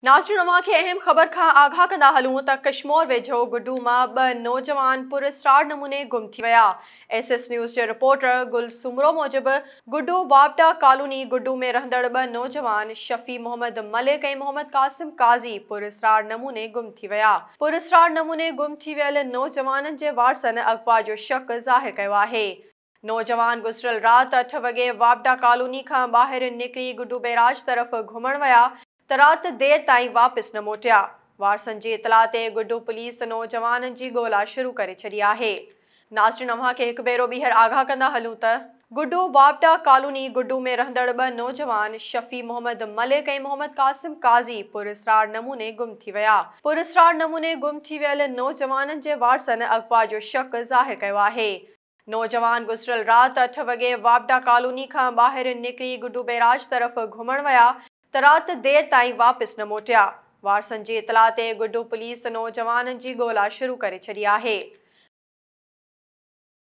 नाज़रीन अवां खे अहम ख़बर खां आगाह कंदा हलूं त कश्मीर वेझो गुड्डू मां 2 नौजवान पुरस्कार नमूने गुम थी विया। SS न्यूज़ जे रिपोर्टर गुल सुमरो मूजिब गुड्डू वापडा कॉलोनी गुड्डू में रहंदड़ 2 नौजवान शफी मोहम्मद मलिक ऐं मोहम्मद कासिम काज़ी पुरस्कार नमूने गुम थी विया। पुरस्कार नमूने गुम थी वियल नौजवाननि जे वारसनि अगवा जो शक ज़ाहिर कयो आहे। नौजवान गुज़िरियल रात 8 वॻे वापडा कॉलोनी खां ॿाहिरि निकिरी गुड्डू बैराज तरफ़ घुमण विया त रात देर ताईं वापस न मोटिया। वारसनि जी इतला ते गुड्डू पुलिस नौजवाननि जी ॻोल्हा शुरू करे छॾी आहे। नाज़रीन अव्हां खे हिकु भेरो ॿीहर आगाह कंदा हलूं त गुड्डू वापडा कॉलोनी गुड्डू में रहंदड़ 2 नौजवान शफी मोहम्मद मलिक ऐं मोहम्मद कासिम काज़ी पुरस्कार नमूने गुम थी विया। पुरस्कार नमूने गुम थी वियल नौजवाननि जे वारसनि अगवा जो शक ज़ाहिर कयो आहे। नौजवान गुज़िरियल रात 8 वॻे वापडा कॉलोनी खां ॿाहिरि निकिरी गुड्डू बैराज तरफ़ घुमण विया त रात देर ताईं वापस न मोटिया। वारसनि जी इतला ते गुड्डू पुलिस नौजवाननि जी ॻोल्हा शुरू करे छॾी आहे।